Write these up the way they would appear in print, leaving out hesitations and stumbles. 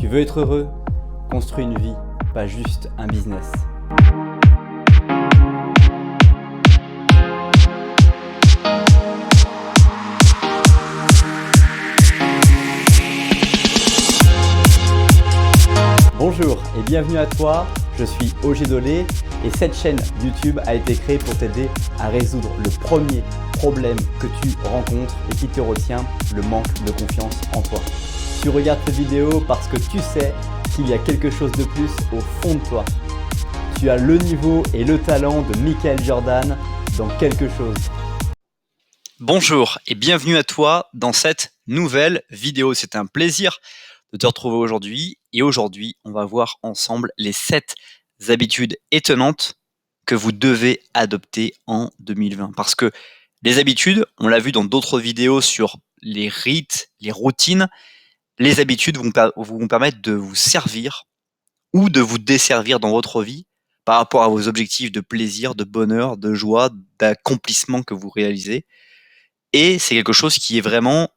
veux être heureux? Construis une vie, pas juste un business. Bonjour et bienvenue à toi, je suis OG Dolé et cette chaîne YouTube a été créée pour t'aider à résoudre le premier problème que tu rencontres et qui te retient, le manque de confiance en toi. Tu regardes cette vidéo parce que tu sais qu'il y a quelque chose de plus au fond de toi. Tu as le niveau et le talent de Michael Jordan dans quelque chose. Bonjour et bienvenue à toi dans cette nouvelle vidéo. C'est un plaisir de te retrouver aujourd'hui. Et aujourd'hui, on va voir ensemble les 7 habitudes étonnantes que vous devez adopter en 2020. Parce que les habitudes, on l'a vu dans d'autres vidéos sur les rites, les routines, les habitudes vont permettre de vous servir ou de vous desservir dans votre vie par rapport à vos objectifs de plaisir, de bonheur, de joie, d'accomplissement que vous réalisez. Et c'est quelque chose qui est vraiment,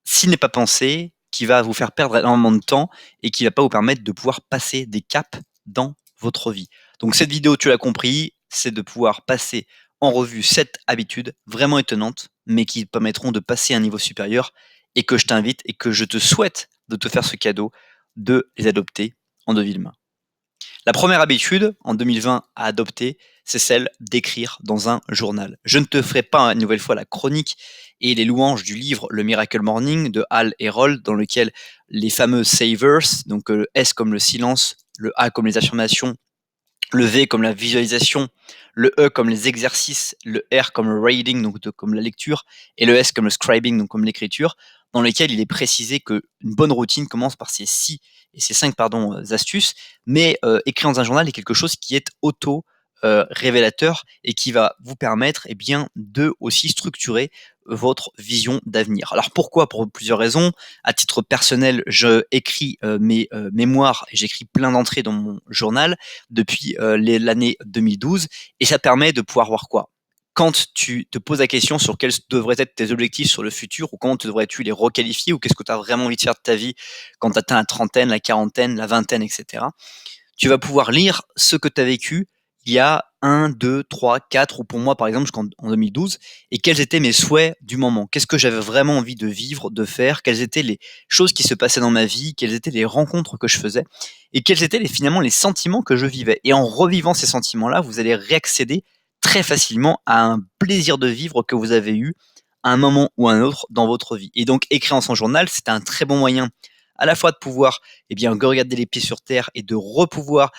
s'il n'est pas pensé, qui va vous faire perdre énormément de temps et qui va pas vous permettre de pouvoir passer des caps dans votre vie. Donc cette vidéo, tu l'as compris, c'est de pouvoir passer en revue 7 habitudes vraiment étonnantes, mais qui permettront de passer à un niveau supérieur et que je t'invite et que je te souhaite de te faire ce cadeau de les adopter en 2020. La première habitude en 2020 à adopter, c'est celle d'écrire dans un journal. Je ne te ferai pas une nouvelle fois la chronique et les louanges du livre Le Miracle Morning de Hal Herold, dans lequel les fameux savers, donc le S comme le silence, le A comme les affirmations, le V comme la visualisation, le E comme les exercices, le R comme le reading, donc comme la lecture, et le S comme le scribing, donc comme l'écriture, dans lesquels il est précisé qu'une bonne routine commence par ces 5 astuces, mais écrire dans un journal est quelque chose qui est révélateur et qui va vous permettre de aussi structurer votre vision d'avenir. Alors pourquoi? Pour plusieurs raisons. À titre personnel, je écris mes mémoires et j'écris plein d'entrées dans mon journal depuis l'année 2012 et ça permet de pouvoir voir quoi? Quand tu te poses la question sur quels devraient être tes objectifs sur le futur ou comment devrais-tu les requalifier ou qu'est-ce que tu as vraiment envie de faire de ta vie quand tu atteins la trentaine, la quarantaine, la vingtaine, etc. Tu vas pouvoir lire ce que tu as vécu il y a 1, 2, 3, 4 ou pour moi par exemple jusqu'en 2012 et quels étaient mes souhaits du moment. Qu'est-ce que j'avais vraiment envie de vivre, de faire, quelles étaient les choses qui se passaient dans ma vie, quelles étaient les rencontres que je faisais et quels étaient finalement les sentiments que je vivais. Et en revivant ces sentiments-là, vous allez réaccéder très facilement à un plaisir de vivre que vous avez eu à un moment ou à un autre dans votre vie. Et donc écrire en son journal, c'est un très bon moyen à la fois de pouvoir regarder les pieds sur terre et de repouvoir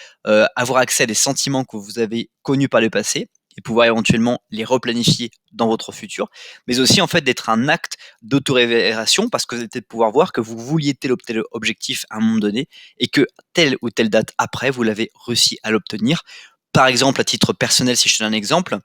avoir accès à des sentiments que vous avez connus par le passé et pouvoir éventuellement les replanifier dans votre futur, mais aussi en fait d'être un acte d'autorévélation parce que vous allez peut-être pouvoir voir que vous vouliez tel ou tel objectif à un moment donné et que telle ou telle date après, vous l'avez réussi à l'obtenir. Par exemple, à titre personnel, si je te donne un exemple,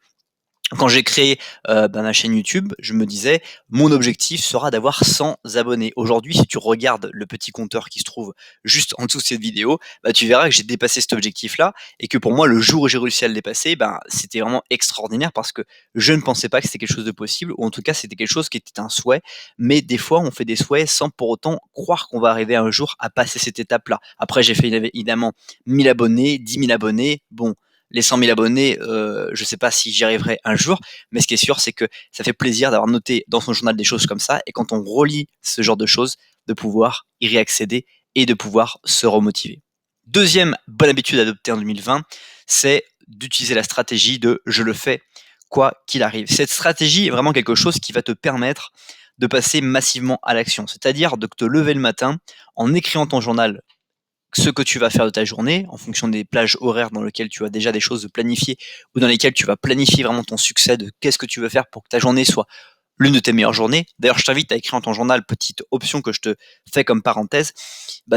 quand j'ai créé ma chaîne YouTube, je me disais mon objectif sera d'avoir 100 abonnés. Aujourd'hui, si tu regardes le petit compteur qui se trouve juste en dessous de cette vidéo, tu verras que j'ai dépassé cet objectif-là et que pour moi, le jour où j'ai réussi à le dépasser, c'était vraiment extraordinaire parce que je ne pensais pas que c'était quelque chose de possible ou en tout cas, c'était quelque chose qui était un souhait. Mais des fois, on fait des souhaits sans pour autant croire qu'on va arriver un jour à passer cette étape-là. Après, j'ai fait évidemment 1000 abonnés, 10 000 abonnés. Bon, les 100 000 abonnés, je ne sais pas si j'y arriverai un jour, mais ce qui est sûr, c'est que ça fait plaisir d'avoir noté dans son journal des choses comme ça, et quand on relit ce genre de choses, de pouvoir y réaccéder et de pouvoir se remotiver. Deuxième bonne habitude adoptée en 2020, c'est d'utiliser la stratégie de « je le fais quoi qu'il arrive ». Cette stratégie est vraiment quelque chose qui va te permettre de passer massivement à l'action, c'est-à-dire de te lever le matin en écrivant ton journal ce que tu vas faire de ta journée en fonction des plages horaires dans lesquelles tu as déjà des choses planifiées ou dans lesquelles tu vas planifier vraiment ton succès de qu'est-ce que tu veux faire pour que ta journée soit l'une de tes meilleures journées. D'ailleurs, je t'invite à écrire dans ton journal, petite option que je te fais comme parenthèse,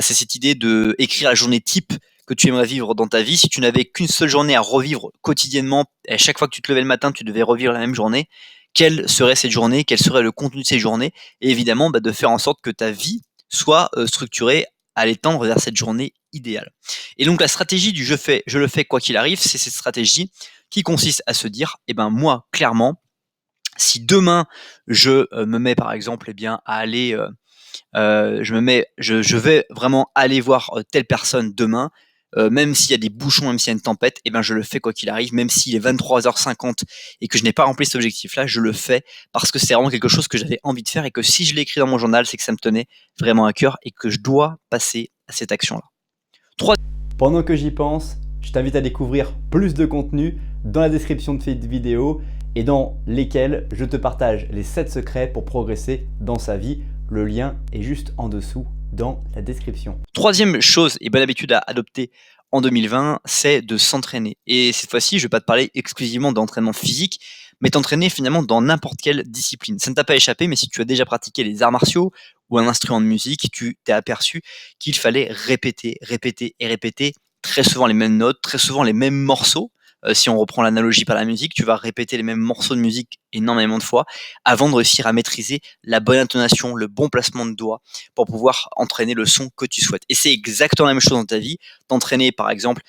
c'est cette idée de écrire la journée type que tu aimerais vivre dans ta vie. Si tu n'avais qu'une seule journée à revivre quotidiennement, et à chaque fois que tu te levais le matin, tu devais revivre la même journée, quelle serait cette journée, quel serait le contenu de ces journées, et évidemment de faire en sorte que ta vie soit structurée à l'étendre vers cette journée idéale. Et donc la stratégie du je le fais quoi qu'il arrive, c'est cette stratégie qui consiste à se dire, moi, clairement, si demain je me mets par exemple à aller je vais vraiment aller voir telle personne demain, même s'il y a des bouchons, même s'il y a une tempête, et ben je le fais quoi qu'il arrive, même s'il est 23h50 et que je n'ai pas rempli cet objectif-là, je le fais parce que c'est vraiment quelque chose que j'avais envie de faire et que si je l'ai écrit dans mon journal, c'est que ça me tenait vraiment à cœur et que je dois passer à cette action-là. Pendant que j'y pense, je t'invite à découvrir plus de contenu dans la description de cette vidéo et dans lesquels je te partage les 7 secrets pour progresser dans sa vie. Le lien est juste en dessous dans la description. Troisième chose et bonne habitude à adopter en 2020, c'est de s'entraîner. Et cette fois-ci, je ne vais pas te parler exclusivement d'entraînement physique, mais t'entraîner finalement dans n'importe quelle discipline. Ça ne t'a pas échappé, mais si tu as déjà pratiqué les arts martiaux ou un instrument de musique, tu t'es aperçu qu'il fallait répéter, répéter et répéter très souvent les mêmes notes, très souvent les mêmes morceaux. Si on reprend l'analogie par la musique, tu vas répéter les mêmes morceaux de musique énormément de fois avant de réussir à maîtriser la bonne intonation, le bon placement de doigts pour pouvoir entraîner le son que tu souhaites. Et c'est exactement la même chose dans ta vie. T'entraîner par exemple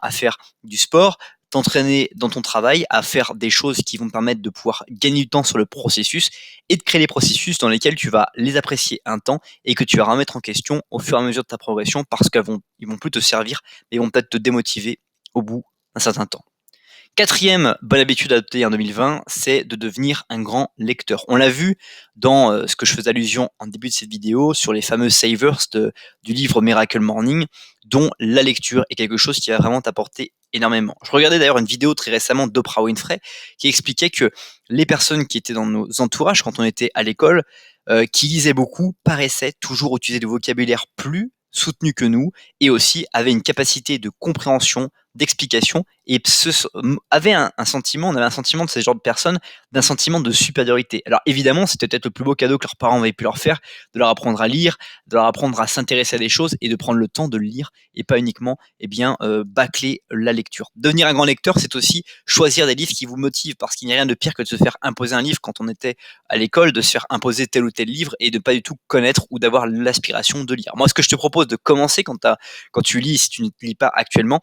à faire du sport, t'entraîner dans ton travail à faire des choses qui vont te permettre de pouvoir gagner du temps sur le processus et de créer des processus dans lesquels tu vas les apprécier un temps et que tu vas remettre en question au fur et à mesure de ta progression parce qu'ils vont plus te servir, mais ils vont peut-être te démotiver au bout d'un certain temps. Quatrième bonne habitude adoptée en 2020, c'est de devenir un grand lecteur. On l'a vu dans ce que je faisais allusion en début de cette vidéo sur les fameux savers du livre Miracle Morning, dont la lecture est quelque chose qui va vraiment t'apporter énormément. Je regardais d'ailleurs une vidéo très récemment d'Oprah Winfrey qui expliquait que les personnes qui étaient dans nos entourages quand on était à l'école, qui lisaient beaucoup, paraissaient toujours utiliser du vocabulaire plus soutenu que nous et aussi avaient une capacité de compréhension, d'explication et on avait un sentiment de ces genres de personnes, d'un sentiment de supériorité. Alors évidemment, c'était peut-être le plus beau cadeau que leurs parents avaient pu leur faire, de leur apprendre à lire, de leur apprendre à s'intéresser à des choses et de prendre le temps de le lire et pas uniquement bâcler la lecture. Devenir un grand lecteur, c'est aussi choisir des livres qui vous motivent parce qu'il n'y a rien de pire que de se faire imposer un livre quand on était à l'école, de se faire imposer tel ou tel livre et de pas du tout connaître ou d'avoir l'aspiration de lire. Moi, ce que je te propose de commencer quand tu lis, si tu ne lis pas actuellement,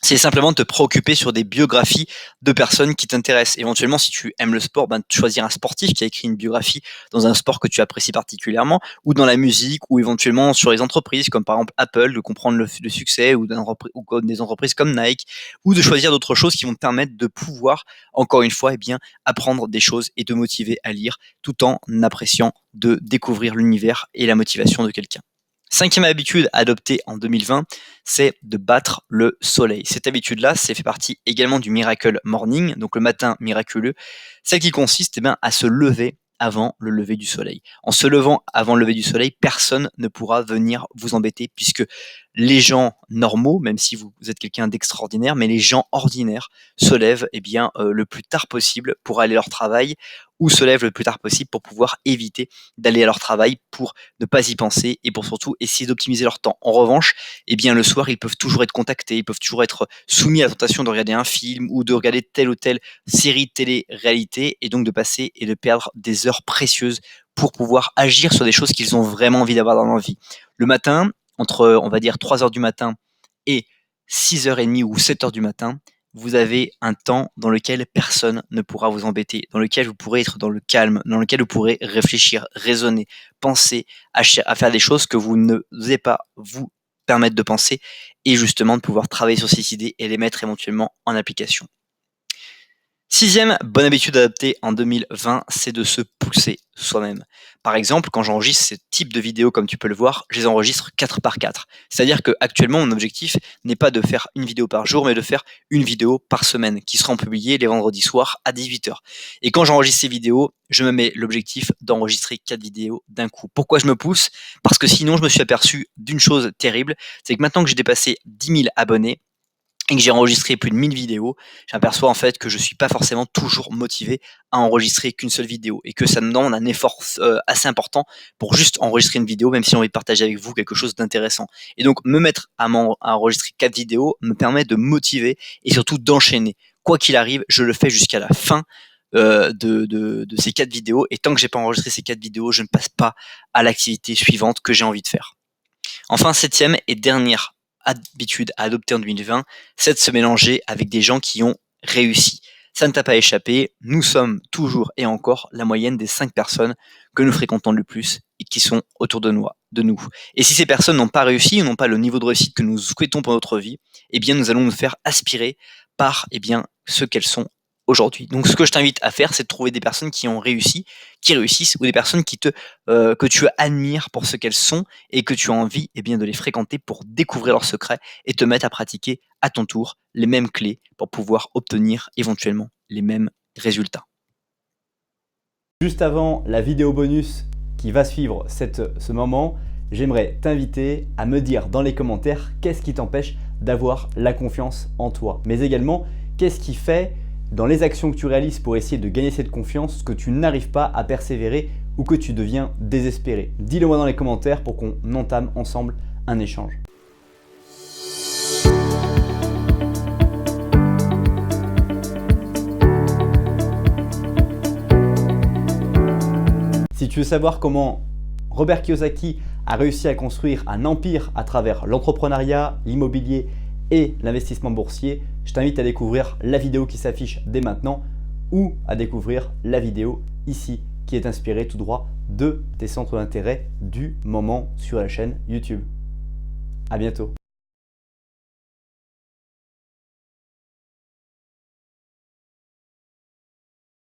c'est simplement de te préoccuper sur des biographies de personnes qui t'intéressent. Éventuellement, si tu aimes le sport, choisir un sportif qui a écrit une biographie dans un sport que tu apprécies particulièrement, ou dans la musique, ou éventuellement sur les entreprises, comme par exemple Apple, de comprendre le succès, ou des entreprises comme Nike, ou de choisir d'autres choses qui vont te permettre de pouvoir, encore une fois, apprendre des choses et te motiver à lire, tout en appréciant de découvrir l'univers et la motivation de quelqu'un. Cinquième habitude adoptée en 2020, c'est de battre le soleil. Cette habitude-là, c'est fait partie également du Miracle Morning, donc le matin miraculeux, celle qui consiste à se lever avant le lever du soleil. En se levant avant le lever du soleil, personne ne pourra venir vous embêter puisque les gens normaux, même si vous êtes quelqu'un d'extraordinaire, mais les gens ordinaires se lèvent le plus tard possible pour aller à leur travail ou se lèvent le plus tard possible pour pouvoir éviter d'aller à leur travail pour ne pas y penser et pour surtout essayer d'optimiser leur temps. En revanche, le soir, ils peuvent toujours être contactés, ils peuvent toujours être soumis à la tentation de regarder un film ou de regarder telle ou telle série de télé-réalité et donc de passer et de perdre des heures précieuses pour pouvoir agir sur des choses qu'ils ont vraiment envie d'avoir dans leur vie. Le matin, entre, on va dire, 3h du matin et 6h30 ou 7h du matin, vous avez un temps dans lequel personne ne pourra vous embêter, dans lequel vous pourrez être dans le calme, dans lequel vous pourrez réfléchir, raisonner, penser à faire des choses que vous n'osez pas vous permettre de penser et justement de pouvoir travailler sur ces idées et les mettre éventuellement en application. Sixième bonne habitude adoptée en 2020, c'est de se pousser soi-même. Par exemple, quand j'enregistre ce type de vidéos, comme tu peux le voir, je les enregistre 4 par 4. C'est-à-dire qu'actuellement, mon objectif n'est pas de faire une vidéo par jour, mais de faire une vidéo par semaine, qui seront publiées les vendredis soirs à 18h. Et quand j'enregistre ces vidéos, je me mets l'objectif d'enregistrer 4 vidéos d'un coup. Pourquoi je me pousse? Parce que sinon, je me suis aperçu d'une chose terrible, c'est que maintenant que j'ai dépassé 10 000 abonnés, et que j'ai enregistré plus de 1000 vidéos, j'aperçois en fait que je suis pas forcément toujours motivé à enregistrer qu'une seule vidéo et que ça me demande un effort assez important pour juste enregistrer une vidéo, même si j'ai envie de partager avec vous quelque chose d'intéressant. Et donc me mettre à enregistrer 4 vidéos me permet de motiver et surtout d'enchaîner. Quoi qu'il arrive, je le fais jusqu'à la fin de ces 4 vidéos et tant que j'ai pas enregistré ces 4 vidéos, je ne passe pas à l'activité suivante que j'ai envie de faire. Enfin, septième et dernière habitude à adopter en 2020, c'est de se mélanger avec des gens qui ont réussi. Ça ne t'a pas échappé, nous sommes toujours et encore la moyenne des 5 personnes que nous fréquentons le plus qui sont autour de nous. Et si ces personnes n'ont pas réussi ou n'ont pas le niveau de réussite que nous souhaitons pour notre vie, eh bien, nous allons nous faire aspirer par ce qu'elles sont aujourd'hui. Donc, ce que je t'invite à faire, c'est de trouver des personnes qui ont réussi, qui réussissent, ou des personnes que tu admires pour ce qu'elles sont et que tu as envie de les fréquenter pour découvrir leurs secrets et te mettre à pratiquer à ton tour les mêmes clés pour pouvoir obtenir éventuellement les mêmes résultats. Juste avant la vidéo bonus qui va suivre ce moment, j'aimerais t'inviter à me dire dans les commentaires qu'est-ce qui t'empêche d'avoir la confiance en toi. Mais également, qu'est-ce qui fait dans les actions que tu réalises pour essayer de gagner cette confiance que tu n'arrives pas à persévérer ou que tu deviens désespéré. Dis-le moi dans les commentaires pour qu'on entame ensemble un échange. Si tu veux savoir comment Robert Kiyosaki a réussi à construire un empire à travers l'entrepreneuriat, l'immobilier et l'investissement boursier, je t'invite à découvrir la vidéo qui s'affiche dès maintenant ou à découvrir la vidéo ici qui est inspirée tout droit de tes centres d'intérêt du moment sur la chaîne YouTube. À bientôt.